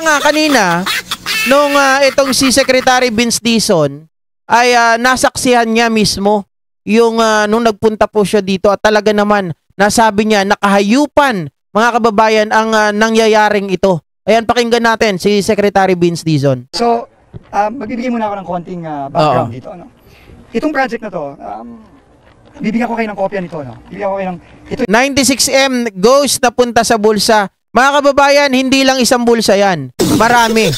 nga kanina, nung itong si Secretary Vince Dizon, ay nasaksihan niya mismo yung nung nagpunta po siya dito at talaga naman nasabi niya nakahayupan mga kababayan ang nangyayaring ito. Ayan, pakinggan natin si Secretary Vince Dizon. So, magbibigay muna ako ng konting background dito. No? Itong project na to, bibigyan ko kayo ng kopya nito. No? Bibigyan ko kayo ng... 96M goes na punta sa bulsa. Mga kababayan, hindi lang isang bulsa yan. Marami.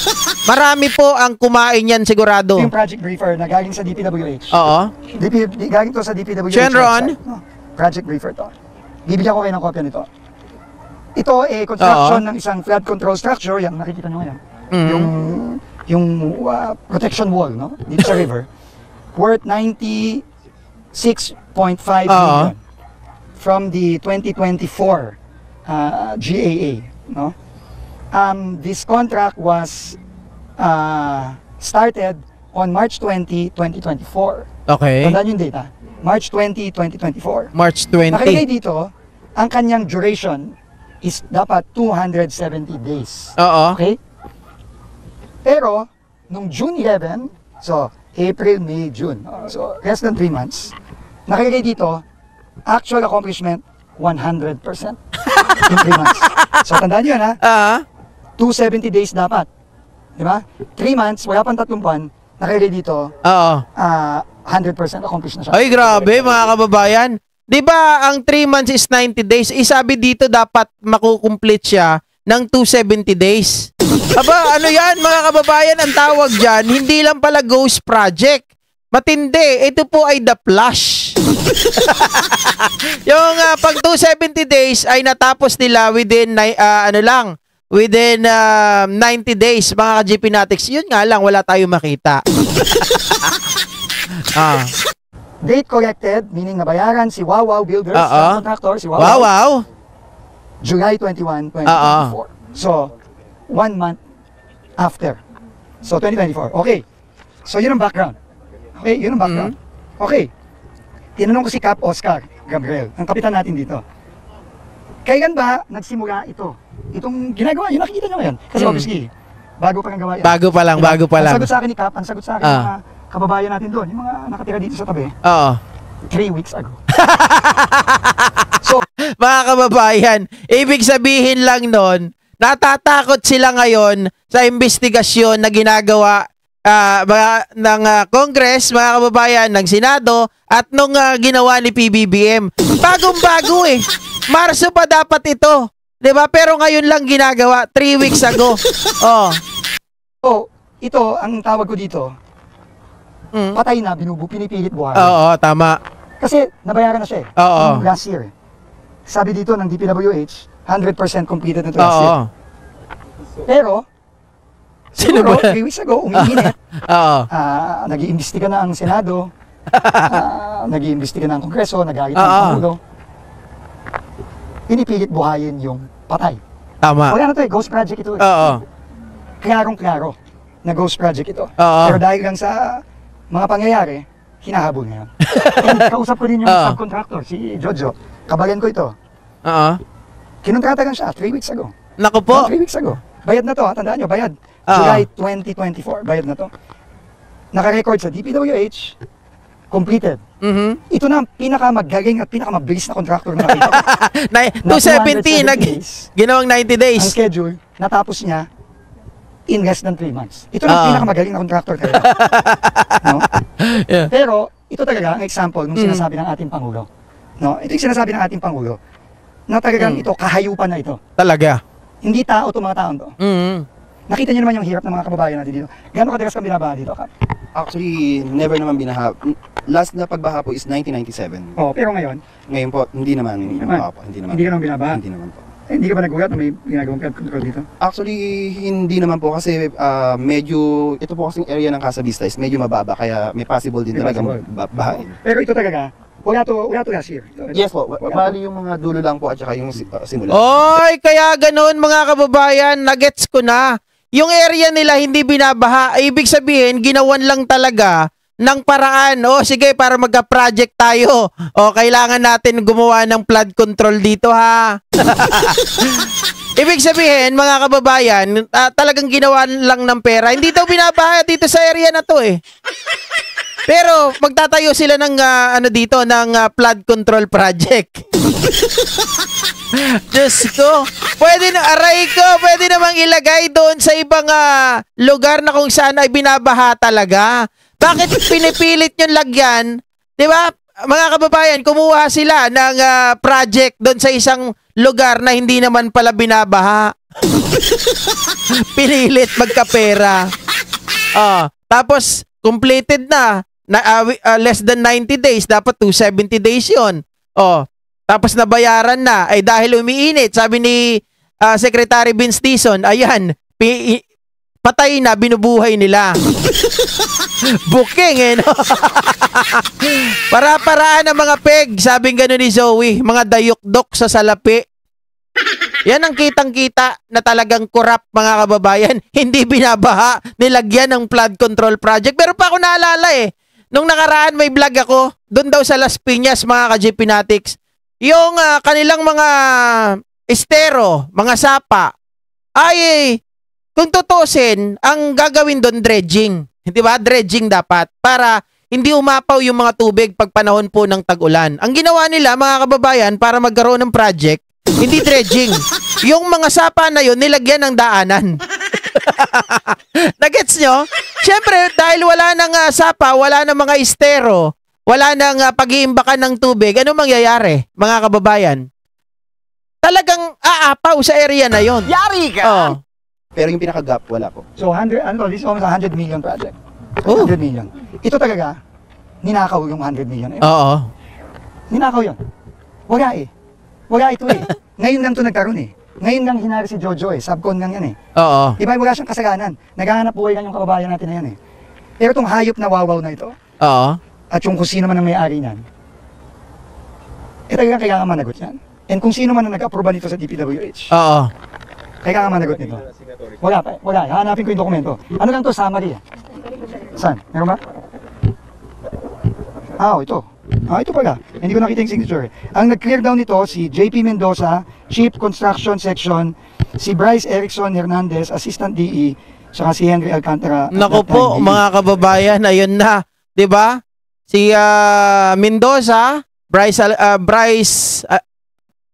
Marami po ang kumain yan sigurado. Yung project briefer na galing sa DPWH. Oo. Galing to sa DPWH. Shenron? No? Project briefer to. Bibigyan ko kayo ng kopya nito. Ito ay construction ng isang flood control structure. Yan, nakikita nyo ngayon. Yung protection wall, no? Dito sa river. Worth 96.5 million from the 2024 GAA, no? This contract was started on March 20, 2024. Okay. Tandaan yung data. March 20, 2024. March 20. Nakalagay dito, ang kanyang duration is dapat 270 days. Oo. Okay? Pero, nung June 11, so April, May, June, so less than 3 months, nakalagay dito, actual accomplishment, 100% in 3 months. So, tandaan nyo na, 270 days dapat. Diba? 3 months, wala pang 3 buwan, nakalagay dito, 100% accomplished na siya. Ay, grabe mga kababayan. Di ba ang 3 months is 90 days? Isabi dito dapat makukomplete siya ng 270 days. Aba, ano yan mga kababayan? Ang tawag dyan, hindi lang pala ghost project. Matindi. Ito po ay the flush. Yung pag 270 days ay natapos nila within within 90 days mga ka-GP Natics. Yun nga lang, wala tayong makita. Date collected, meaning nabayaran si Wawaw Builders, contractor, si Wawaw. Wow. July 21, 2024. So, 1 month after. So, 2024. Okay. So, yun ang background. Okay, yun ang background. Okay. Tinanong ko si Cap Oscar Gabriel, ang kapitan natin dito. Kailan ba nagsimula ito? Itong ginagawa, yun nakikita nyo ngayon. Kasi obviously, bago pa nang gawa yan. Bago pa lang, bago pa lang. Ang sagot sa akin ni Cap, ang sagot sa akin mga kababayan natin doon, yung mga nakatira dito sa tabi. 3 weeks ago. So, mga kababayan, ibig sabihin lang nun, natatakot sila ngayon sa investigasyon na ginagawa ng Congress, mga kababayan, ng Senado, at nung ginawa ni PBBM. Bagong-bago eh. Marso pa dapat ito. 'Di ba? Pero ngayon lang ginagawa, 3 weeks ago. So, ito, ang tawag ko dito, patay na, pinipilit buhay. Oo, tama. Kasi nabayaran na siya eh. Oo. Last year. Sabi dito ng DPWH, 100% completed na ito last year. Pero, siguro, 3 weeks ago, umiinit. Nag-iimbestiga na ang Senado, nag-iimbestiga na ang Kongreso, nag-aalit ang Pangulo. Pinipilit buhayin yung patay. Tama. Wala na ito eh, ghost project ito eh. Klarong-klaro na ghost project ito. Pero dahil lang sa mga pangyayari, hinahabol ngayon. And kausap ko din yung subcontractor, si Jojo. Kabayan ko ito. Kinontratagan siya 3 weeks ago. Naku po. 3 weeks ago. Bayad na to, tandaan nyo, bayad. July 2024, bayad na to. Naka-record sa DPWH, completed. Ito na ang pinakamagaling at pinakamabilis na contractor na nakita. 270, ginawang 90 days. Ang schedule, natapos niya in less than 3 months. Ito na ang pinakamagaling na contractor talaga. No? Yeah. Pero, ito talaga ang example ng sinasabi ng ating Pangulo. No? Ito yung sinasabi ng ating Pangulo na talagang ito, kahayupan na ito. Talaga. Hindi tao itong mga taon to. Nakita niyo naman yung hirap ng mga kababayan natin dito. Gano'ng kadalas kang binabaha dito, Kap? Actually, never naman binaha. Last na pagbaha po is 1997. Pero ngayon? Ngayon po, hindi naman. Hindi naman. Hindi ka naman binabaha? Hindi naman po. Hindi ka ba nagulat na may ginagawang flood control dito? Actually, hindi naman po kasi medyo, ito po kasing area ng Casa Vista is medyo mababa kaya may possible din talaga bahain. Pero ito talaga, wala to last year. Yes po, bali yung mga dulo lang po at saka yung simula. Oy, kaya ganoon mga kababayan, nagets ko na. Yung area nila hindi binabaha, ibig sabihin ginawan lang talaga ng paraan. Sige, para magka-project tayo. Kailangan natin gumawa ng flood control dito ha. Ibig sabihin, mga kababayan, talagang ginawa lang ng pera. Hindi daw binabaha dito sa area na to eh. Pero magtatayo sila ng flood control project. Diyos ko. Pwede namang ilagay doon sa ibang lugar na kung saan ay binabaha talaga. Bakit pinipilit yung lagyan? 'Di ba? Mga kababayan, kumuha sila ng project doon sa isang lugar na hindi naman pala binabaha. Pinilit magkapera. Tapos completed na less than 90 days, dapat 270 days 'yon. Tapos nabayaran na ay dahil umiinit, sabi ni Secretary Vince Dizon, ayan, patay na, binubuhay nila. Booking no? Para-paraan ng mga peg, sabing gano'n ni Zoe, mga dayok-dok sa salapi. Yan ang kitang-kita na talagang corrupt, mga kababayan. Hindi binabaha, nilagyan ng flood control project. Pero pa ako naalala nung nakaraan may vlog ako, doon daw sa Las Piñas, mga ka-GP Natics, yung kanilang mga estero, mga sapa, ay kung tutusin, ang gagawin doon dredging. Di ba? Dredging dapat para hindi umapaw yung mga tubig pag panahon po ng tag-ulan. Ang ginawa nila, mga kababayan, para magkaroon ng project, hindi dredging. Yung mga sapa na yun, nilagyan ng daanan. Nagets nyo? Siyempre, dahil wala nang sapa, wala nang mga estero, wala nang pag-iimbakan ng tubig, ano mangyayari, mga kababayan? Talagang aapaw sa area na yon. Yari ka! Pero yung pinaka-gap, wala po. So, this is almost 100 million project. Oh. 100 million. Ito talaga, ninakaw yung 100 million. Oo. Ninakaw yun. Wala Wala ito Ngayon lang ito nagkaroon Ngayon lang hinari si Jojo Subcon lang yan Oo. Diba, wala siyang kasalanan. Naghahanap buhay lang yung kababayan natin na yan Pero itong hayop na wawaw na ito, Oo. at yung kung sino man ang may-ari niyan, talagang kailangan managot yan. And kung sino man ang nag-aproba nito sa DPWH, Oo. kailangan managot nito. Wala. Hanapin ko yung dokumento. Ano lang to, summary Saan? Meron ba? Ito. Ito pala. Hindi ko nakita yung signature. Ang nag-clear down nito, si JP Mendoza, Chief Construction Section, si Bryce Erickson Hernandez, Assistant DE, saka si Henry Alcantara. Naku po, mga kababayan, ayun na. 'Di ba? Si Mendoza, Bryce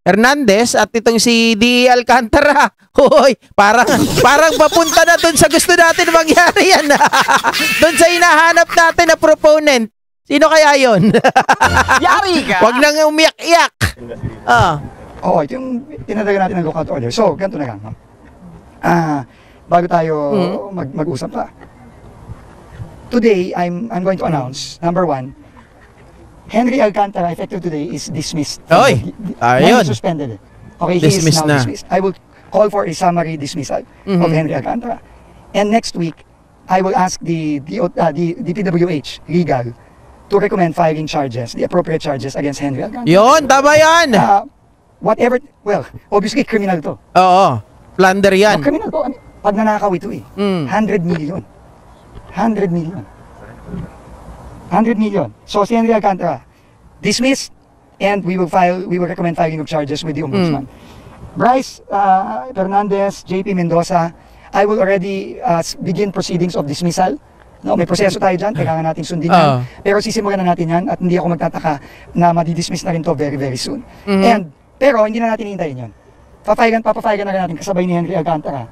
Hernandez at itong si D. Alcantara. Hoy, parang papunta na doon sa gusto natin mangyari yan. Doon sa hinahanap natin na proponent. Sino kaya yon? Yari ka! Wag nang umiyak-iyak. Ito yung tinadagan natin ng lookout order. So, ganito na lang. Bago tayo mag-usap pa. Today, I'm going to announce, number 1, Henry Alcantara, effective today, is dismissed. Oy! Ayun. Suspended. Okay, he is now dismissed. I will call for a summary dismissal of Henry Alcantara. And next week, I will ask the DPWH legal to recommend filing charges, the appropriate charges against Henry Alcantara. Yon, tama yan. Obviously criminal to. Oo. Plunder yan. Criminal to. Pag nanakaw ito 100 million. 100 million. 100 million. So si Henry Alcantara, dismissed, and we will recommend filing of charges with the Ombudsman. Bryce Fernandez, JP Mendoza, I will already begin proceedings of dismissal. No, may proseso tayo dyan, kailangan natin sundin yan. Pero sisimulan na natin yan at hindi ako magtataka na madidismiss na rin to very, very soon. Pero hindi na natin hihintayin yun. Papafayagan na rin natin kasabay ni Henry Alcantara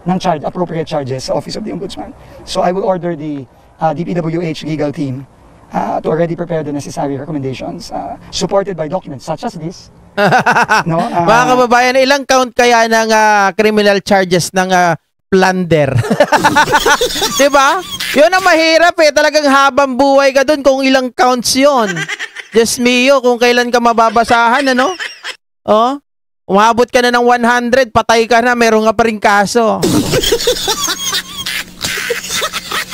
ng appropriate charges sa Office of the Ombudsman. So I will order the DPWH legal team to already prepare the necessary recommendations supported by documents such as this. No, mga kababayan, ilang count kaya ng criminal charges ng plunder? Diba? Yun ang mahirap talagang habang buhay ka dun kung ilang counts yun. Diyos mio, kung kailan ka mababasahan, ano? Umabot ka na ng 100, patay ka na, meron ka pa rin kaso.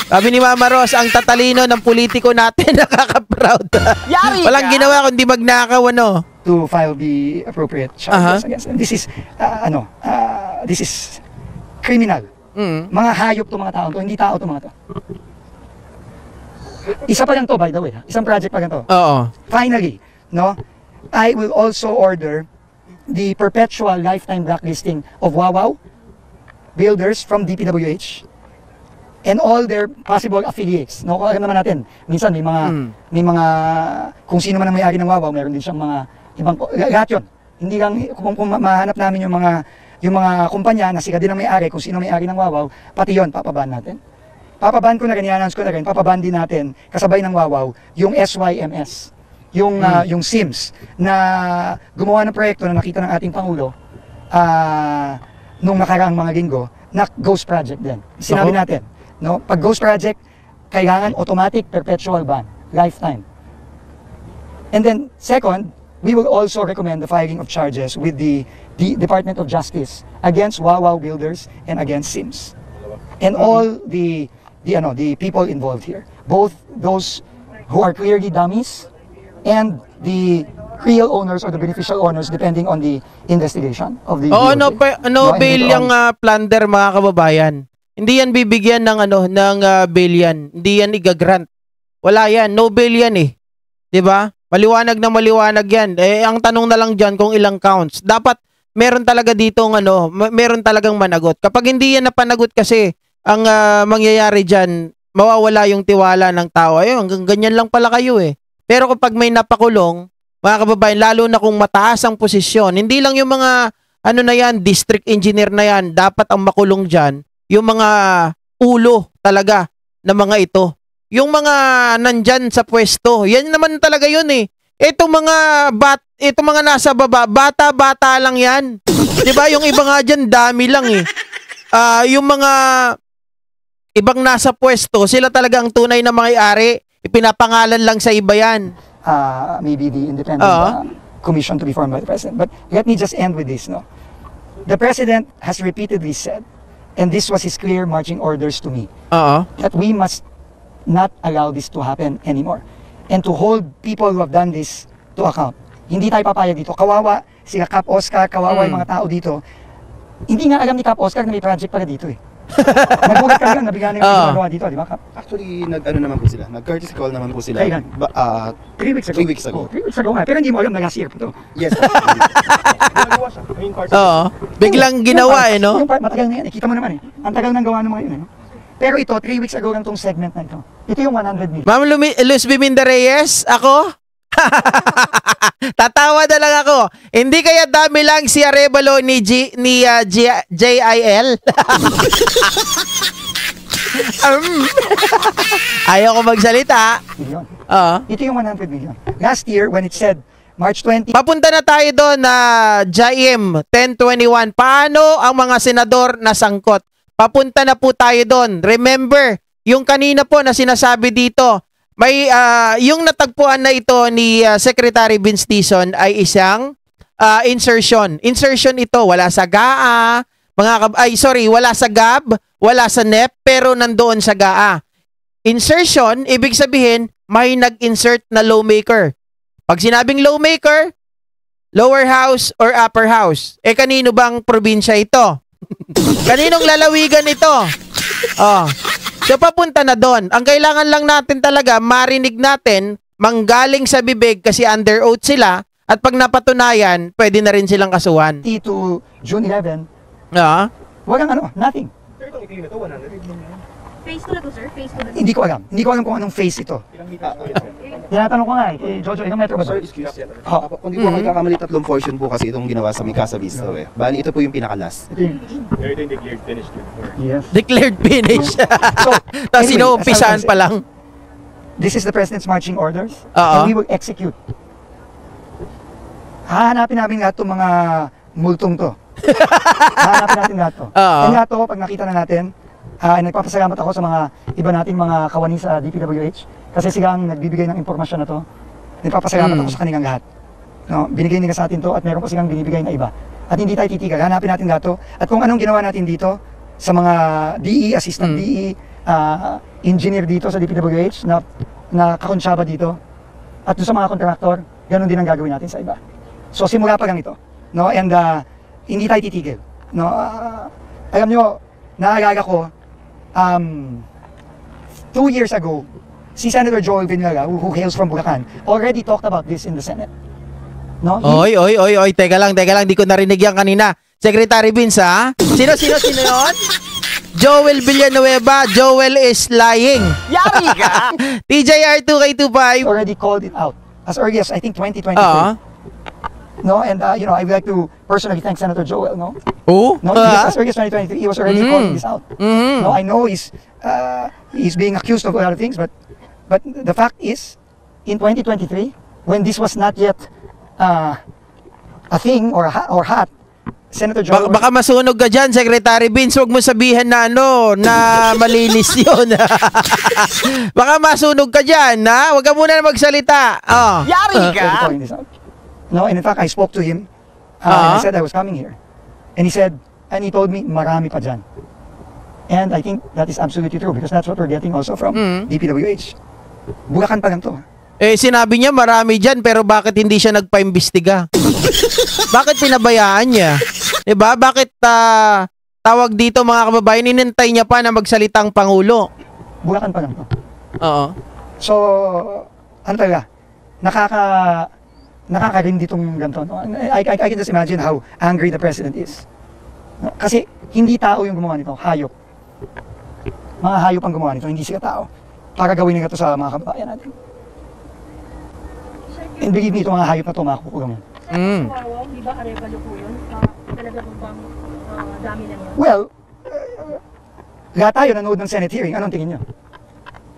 Sabi ni Mama Ros, ang tatalino ng politiko natin, nakaka-proud. Walang ginawa kundi magnakaw, ano? To file the appropriate charges against them. This is, this is criminal. Mga hayop to mga tao to, hindi tao to mga to. Isa pa lang to, by the way. Isang project pa lang to. Oo. Finally, no, I will also order the perpetual lifetime blacklisting of Wawaw builders from DPWH and all their possible affiliates. No, alam naman natin, minsan may mga kung sino man ang may-ari ng Wawaw, meron din siyang mga ibang lahat yun. Hindi lang kung mahanap namin yung mga kumpanya na sila din ang may-ari, kung sino may-ari ng Wawaw, pati yon papaban natin. Papaban ko na rin, i-announce ko na rin, papaban din natin kasabay ng Wawaw yung SYMS, yung SIMS na gumawa ng proyekto na nakita ng ating Pangulo nung nakaraang mga linggo na Ghost Project din. Sinabi natin, no? Pag Ghost Project, kailangan automatic perpetual ban, lifetime. And then second, we will also recommend the filing of charges with the Department of Justice against Wawaw builders and against SIMS. And all the people involved here, both those who are clearly dummies and the real owners or the beneficial owners depending on the investigation of the bail yung plunder, mga kababayan. Hindi yan bibigyan ng bail yan. Hindi yan igagrant. Wala yan, no bail yan eh. 'Di ba? Maliwanag na maliwanag yan. Ang tanong na lang diyan kung ilang counts. Dapat meron talaga ditong meron talagang managot. Kapag hindi yan napanagot kasi, ang mangyayari diyan, mawawala yung tiwala ng tao. Hanggang ganyan lang pala kayo eh. Pero kapag may napakulong, mga kababayan, lalo na kung mataas ang posisyon, hindi lang yung mga, na yan, district engineer na yan, dapat ang makulong dyan, yung mga ulo talaga na mga ito. Yung mga nandyan sa pwesto, yan naman talaga yun eh. Itong mga nasa baba, bata-bata lang yan. Diba? Yung iba nga dyan, dami lang eh. Yung mga ibang nasa pwesto, sila talaga ang tunay na may-ari. Ipinapangalan lang sa iba yan. Maybe the independent commission to be formed by the President. But let me just end with this. No? The President has repeatedly said, and this was his clear marching orders to me, that we must not allow this to happen anymore. And to hold people who have done this to account. Hindi tayo papayag dito. Kawawa sila Cap Oscar, kawawa yung mga tao dito. Hindi nga alam ni Cap Oscar na may project pala dito eh. Nagulat ka lang, nabigyan ng ginagawa dito, di ba? Actually, naman po sila. Nag-courtesy call naman po sila. Kailan? 3 weeks ago. 3 weeks ago. 3 weeks ago nga, pero hindi mo alam na last year po to. Yes. Biglang ginawa no? Yung part, matagal na yan, kita mo naman eh. Ang tagal nang gawa ng mga yun eh. Pero ito, 3 weeks ago lang tong segment na ito. Ito yung 100 million. Ma'am Luz Biminda Reyes, ako? Tatawa na lang ako. Hindi kaya dami lang si Arevalo ni JIL? Ayaw ko magsalita. Ito yung 100 million. Last year, when it said March 20. Papunta na tayo doon na JIM 1021. Paano ang mga senador na sangkot? Papunta na po tayo doon. Remember, yung kanina po na sinasabi dito, may yung natagpuan na ito ni Secretary Vince Dizon ay isang insertion. Insertion ito, wala sa GAA, wala sa GAB, wala sa NEP, pero nandoon sa GAA. Insertion, ibig sabihin, may nag-insert na lawmaker. Pag sinabing lawmaker, lower house or upper house. Kanino bang probinsya ito? Kaninong lalawigan ito? So papunta na doon. Ang kailangan lang natin talaga, marinig natin, manggaling sa bibig kasi under oath sila, at pag napatunayan, pwede na rin silang kasuhan. To June 11, walang nothing. Phase 2 na to, sir? Phase 2 na to? Hindi ko alam. Hindi ko alam kung anong phase ito. Tinatanong ko nga Jojo, ilang metro ba ito? Kung di po ako nagkakamali, 3 portion po kasi itong ginawa sa Mikasa Vista eh. Bali, ito po yung pinaka-last. Everything declared finished before. Yes. Declared finish. Tapos sinuumpisahan pa lang. This is the President's marching orders, and we will execute. Hahanapin namin lahat itong mga multong to. Hahanapin natin lahat to. And lahat to, pag nakita na natin, nagpapasalamat ako sa mga iba nating mga kawani sa DPWH kasi sila ang nagbibigay ng impormasyon na to. Nagpapasalamat ako sa kanilang lahat. No, binigay nila sa atin to at meron pa silang binibigay na iba. At hindi tayo titigil. Hanapin natin lahat to. At kung anong ginawa natin dito sa mga DE, assistant DE, engineer dito sa DPWH na kakonsyaba dito at doon sa mga kontraktor, ganun din ang gagawin natin sa iba. So simula pa lang ito. No? And hindi tayo titigil. No? Alam nyo, naalala ko, 2 years ago, si Senator Joel Villanueva, who hails from Bulacan, already talked about this in the Senate. No? Oy, teka lang, di ko narinig yan kanina. Secretary Vince, ha? Sino yun? Joel Villanueva, Joel is lying. Yari ka! TJR2K25. already called it out as early as I think 2023. Oo. No, and you know, I would like to personally thank Senator Joel. No, Oh? no, as early as 2023, he was already calling this out. Mhm. No, I know he's being accused of a lot of things, but the fact is, in 2023, when this was not yet a thing or hat, Senator Joel. Baka masunog ka dyan, Secretary Vince. Huwag mo sabihin na na malinis yun. Baka masunog ka dyan, ha? Huwag ka muna na magsalita. Oh. Yari already ka! calling this out. No, and in fact, I spoke to him, and I said I was coming here, and he told me, marami pa dyan. And I think that is absolutely true because that's what we're getting also from DPWH. Bulacan pa lang to. Sinabi niya marami dyan, pero bakit hindi siya nagpa-imbestiga? Bakit pinabayaan niya? Diba? Bakit tawag dito mga kababayan, inintay niya pa na magsalitang Pangulo? Bulacan pa lang to. Oo. So, ano talaga, nakakarindi itong ganito. No? I can just imagine how angry the president is. No? Kasi hindi tao yung gumawa nito, hayop. Mga hayop ang gumawa nito, hindi sila tao. Para gawin nila ito sa mga kababayan natin. And believe me, itong mga hayop na ito, makakukulong yan. Di ba arebalo po yun? Talaga po bang dami lang yun? Well, lahat tayo nanood ng Senate hearing, anong tingin nyo?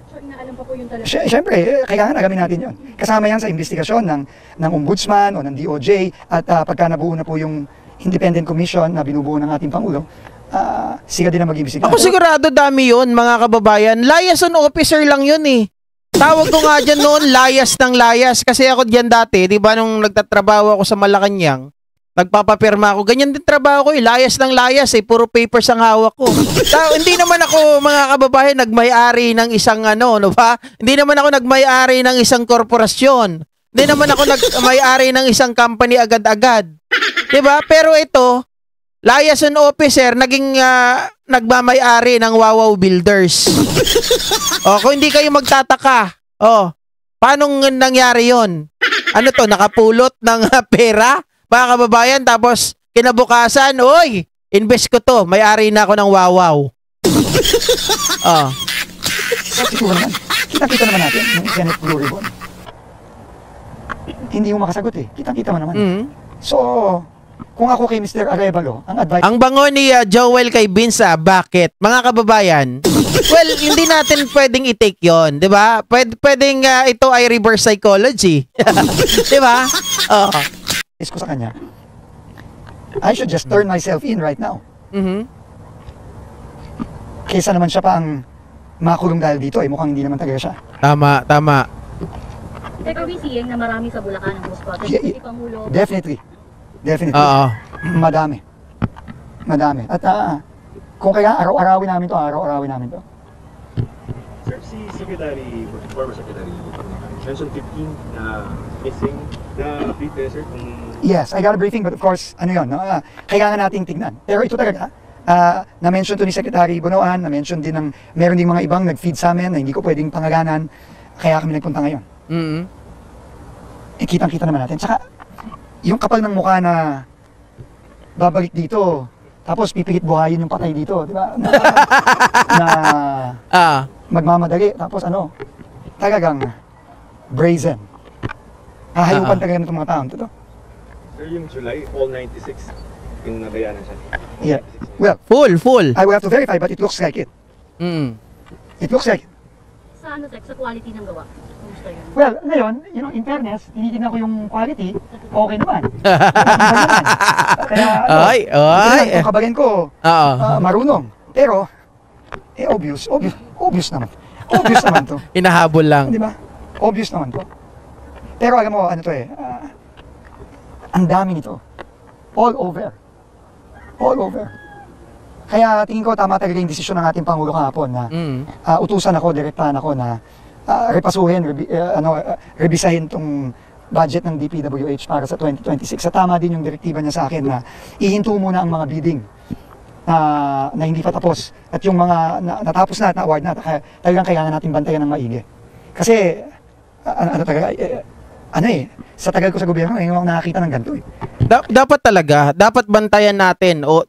So inaalam pa po yung talaga? Siyempre, kailangan agamin natin yon. Kasama yan sa investigasyon ng Ombudsman o ng DOJ at pagka nabuo na po yung Independent Commission na binubuo ng ating Pangulo, sila din ang mag-imbestiga. Ako sigurado dami yun, mga kababayan. Liaison officer lang yun eh. Tawag ko nga dyan noon, layas ng layas. Kasi ako dyan dati, di ba nung nagtatrabaho ako sa Malacanang, nagpapapirma ako, ganyan din trabaho ko eh, layas ng layas eh, puro papers ang hawak ko. Hindi naman ako, mga kababayan, nagmay-ari ng isang no ba? Hindi naman ako nagmay-ari ng isang korporasyon. Hindi naman ako nagmay-ari ng isang company agad-agad. Di ba? Pero ito, liaison officer, naging nagmamay-ari ng Wawaw Builders. Kung hindi kayo magtataka, paano nangyari yon? Ano to, nakapulot ng pera, mga kababayan, tapos kinabukasan, oy, invest ko to, may-ari na ako ng Wawaw. Siguro naman, kita-kita naman natin yung Senate Blue Ribbon. Hindi mo makasagot eh, kita-kita mo naman. So, kung ako kay Mr. Arevalo, ang advice... Ang bango ni Joel kay Vince, bakit? Mga kababayan, well, hindi natin pwedeng i-take yon, di ba? Pwedeng ito ay reverse psychology. Di ba? ko sa kanya, I should just turn myself in right now. Kaysa naman siya pa ang makulong dahil dito, mukhang hindi naman talaga siya. Tama. Like, are we seeing na marami sa Bulacan ang host spot? Yeah, Pangulo. Definitely. Oo. Madami. At kung kaya araw-arawin namin to. Sir, si Secretary, former Secretary, mentioned 15 na missing na update there, sir, kung... Yes, I got a briefing, but of course, kailangan nating tignan. Pero ito talaga, na-mention to ni Secretary Bonoan, na-mention din meron ding mga ibang nag-feed sa amin na hindi ko pwedeng pangalanan, kaya kami nagpunta ngayon. Kitang-kita naman natin. Tsaka, yung kapal ng mukha na babalik dito, tapos pipilit buhayin yung patay dito, di ba? Na magmamadali, tapos talagang brazen. Hahayupan talaga ng mga taon. Ito. Sir, yung July, all 96, yung nabayanan siya. Yeah. Well, Full. I will have to verify, but it looks like it. It looks like it. Sa sa quality ng gawa? Kumusta yun? Well, ngayon, in fairness, tinitignan ko yung quality, okay naman. Kaya, yung kabagan ko, marunong. Pero, obvious naman. Obvious naman to. Inahabol lang. Di ba? Obvious naman to. Pero alam mo, ang dami nito. All over. Kaya tingin ko tama talaga yung desisyon ng ating Pangulo kahapon na utusan ako, direktahan ako na repasuhin, rebisahin tong budget ng DPWH para sa 2026. Sa tama din yung direktiba niya sa akin na ihinto muna ang mga bidding na hindi pa tapos at yung mga natapos na at na-award na, talagang kailangan natin bantayan ng maigi. Kasi ano eh, sa tagal ko sa gobyerno, ngayon ako nakakita ng ganito eh. Dapat talaga, dapat bantayan natin o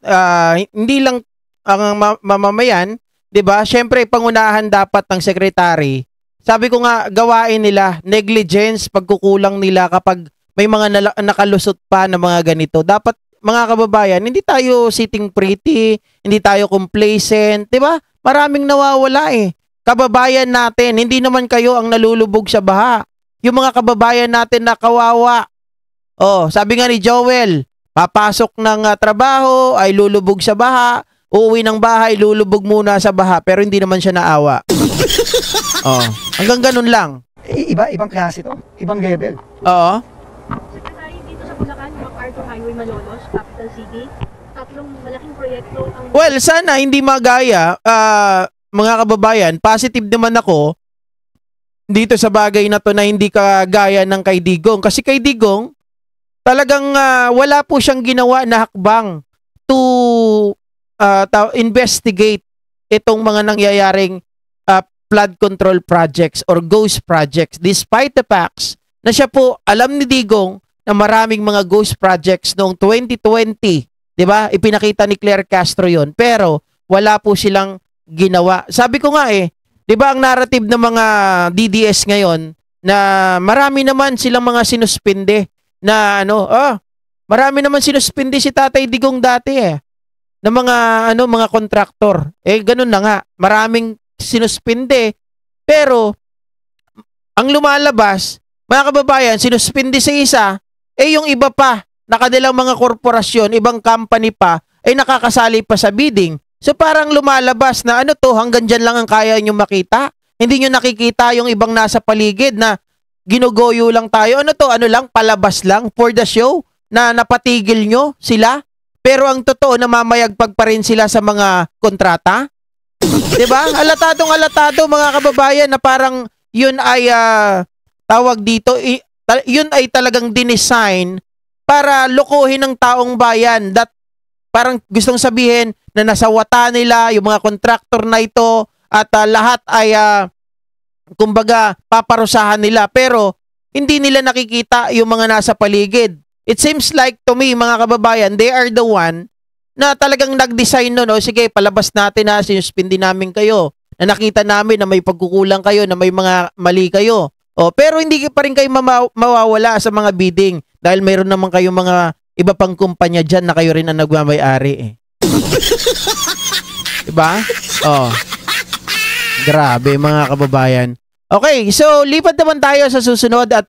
hindi lang ang mamamayan, 'di ba? Syempre pangunahan dapat ng secretary. Sabi ko nga gawain nila negligence, pagkukulang nila kapag may mga nakalusot pa na mga ganito. Dapat mga kababayan, hindi tayo sitting pretty, hindi tayo complacent, 'di ba? Maraming nawawala eh. Kababayan natin, hindi naman kayo ang nalulubog sa baha. Yung mga kababayan natin na kawawa. Oh, sabi nga ni Joel, papasok ng trabaho ay lulubog sa baha, uuwi ng bahay lulubog muna sa baha, pero hindi naman siya naawa. Oh, hanggang ganun lang. Ibang klase to, ibang level. Oo. Secretary, dito sa Bulacan, MacArthur Highway Malolos, Capital City, tatlong malaking proyekto ang... Well, sana hindi magaya, mga kababayan, positive naman ako dito sa bagay na to na hindi kagaya ng kay Digong. Kasi kay Digong, talagang wala po siyang ginawa na hakbang to investigate itong mga nangyayaring flood control projects or ghost projects despite the facts na siya po alam ni Digong na maraming mga ghost projects noong 2020, 'di ba? Ipinakita ni Claire Castro 'yon, pero wala po silang ginawa. Sabi ko nga 'di ba ang narrative ng mga DDS ngayon na marami naman silang mga sinuspinde na marami naman sinuspindi si Tatay Digong dati na mga kontraktor. Ganun na nga. Maraming sinuspindi. Pero ang lumalabas, mga kababayan, sinuspindi sa isa, yung iba pa, nakadalang mga korporasyon, ibang company pa, nakakasali pa sa bidding. So parang lumalabas na hanggang dyan lang ang kaya nyo makita. Hindi nyo nakikita yung ibang nasa paligid na ginugoyo lang tayo. Palabas lang for the show na napatigil nyo sila. Pero ang totoo, namamayagpag pa rin sila sa mga kontrata. Diba? Alatado mga kababayan na parang yun ay tawag dito, yun ay talagang dinesign para lokohin ng taong bayan. That parang gustong sabihin na nasawata nila yung mga kontraktor na ito at lahat ay kumbaga paparusahan nila, pero hindi nila nakikita yung mga nasa paligid. It seems like to me, mga kababayan, they are the one na talagang nag-design nun. Sige, palabas natin na sinuspindi namin kayo, na nakita namin na may pagkukulang kayo, na may mga mali kayo. Pero hindi pa rin kayo mawawala sa mga bidding dahil mayroon naman kayo mga iba pang kumpanya dyan na kayo rin ang nagmamay-ari. Diba? Grabe mga kababayan. Okay, so lipat naman tayo sa susunod at